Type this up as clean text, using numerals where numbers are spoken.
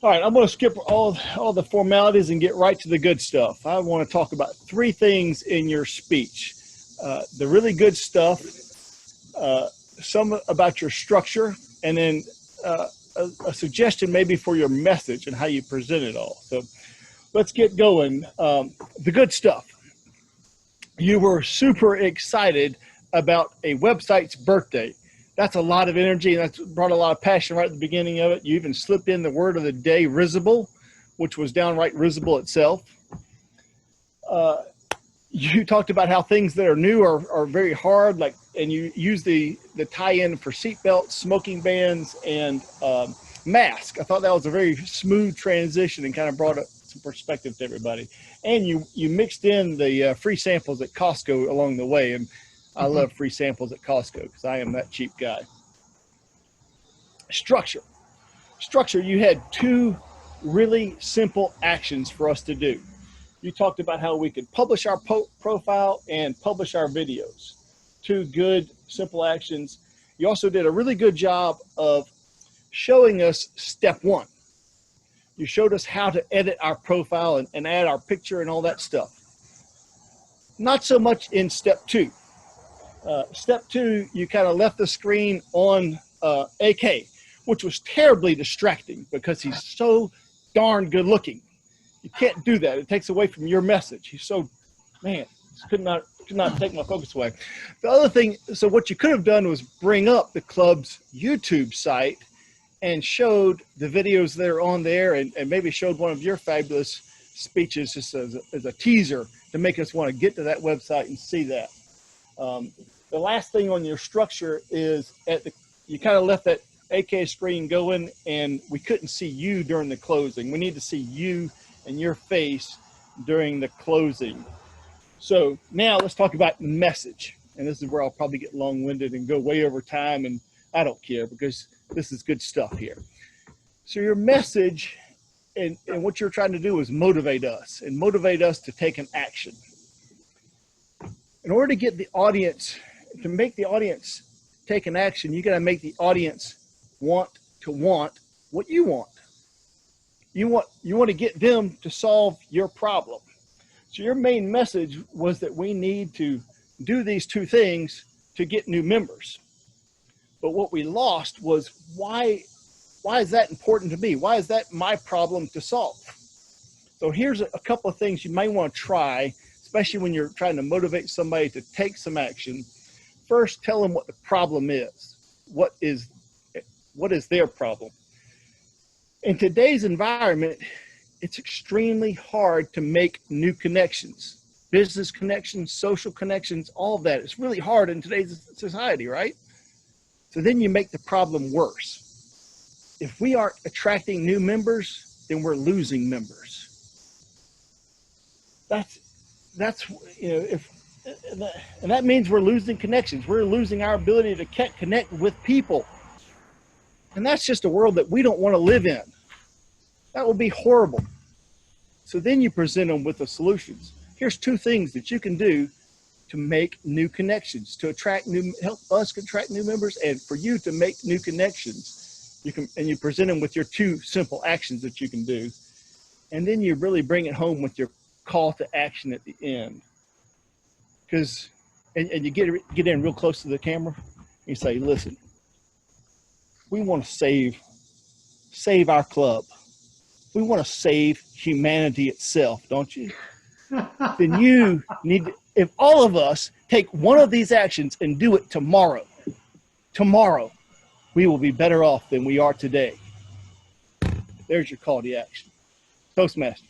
All right, I'm going to skip all the formalities and get right to the good stuff. I want to talk about three things in your speech. The really good stuff, some about your structure, and then a suggestion maybe for your message and how you present it all. So let's get going. The good stuff. You were super excited about a website's birthday. That's a lot of energy, and that's brought a lot of passion right at the beginning of it. You even slipped in the word of the day, risible, which was downright risible itself. You talked about how things that are new are very hard, like, and you use the tie-in for seatbelts, smoking bans, and mask. I thought that was a very smooth transition and kind of brought some perspective to everybody. And you mixed in the free samples at Costco along the way, and I love free samples at Costco because I am that cheap guy. Structure. You had two really simple actions for us to do. You talked about how we could publish our profile and publish our videos. Two good, simple actions. You also did a really good job of showing us step one. You showed us how to edit our profile and add our picture and all that stuff. Not so much in step two. Step two, you kind of left the screen on AK, which was terribly distracting because he's so darn good looking. You can't do that. It takes away from your message. He's so, man, could not take my focus away. The other thing, so what you could have done was bring up the club's YouTube site and showed the videos that are on there, and maybe showed one of your fabulous speeches just as a teaser to make us want to get to that website and see that. The last thing on your structure is you kind of left that AK screen going, and we couldn't see you during the closing. We need to see you and your face during the closing. So now let's talk about message. And this is where I'll probably get long-winded and go way over time, and I don't care because this is good stuff here. So your message and what you're trying to do is motivate us to take an action. In order to get the audience, to make the audience take an action, you got to make the audience want what you want. You want to get them to solve your problem. So your main message was that we need to do these two things to get new members. But what we lost was why is that important to me? Why is that my problem to solve? So here's a couple of things you may want to try, especially when you're trying to motivate somebody to take some action. First, tell them what the problem is. What is their problem? In today's environment, it's extremely hard to make new connections, business connections, social connections, all of that. It's really hard in today's society, right? So then you make the problem worse. If we aren't attracting new members, then we're losing members. That's and that means we're losing connections. We're losing our ability to connect with people. And that's just a world that we don't want to live in. That will be horrible. So then you present them with the solutions. Here's two things that you can do to make new connections, to help us attract new members, and for you to make new connections. You present them with your two simple actions that you can do. And then you really bring it home with your call to action at the end. And you get in real close to the camera, and you say, listen, we want to save our club. We want to save humanity itself, don't you? Then you need to, if all of us take one of these actions and do it tomorrow, we will be better off than we are today. There's your call to action. Toastmaster.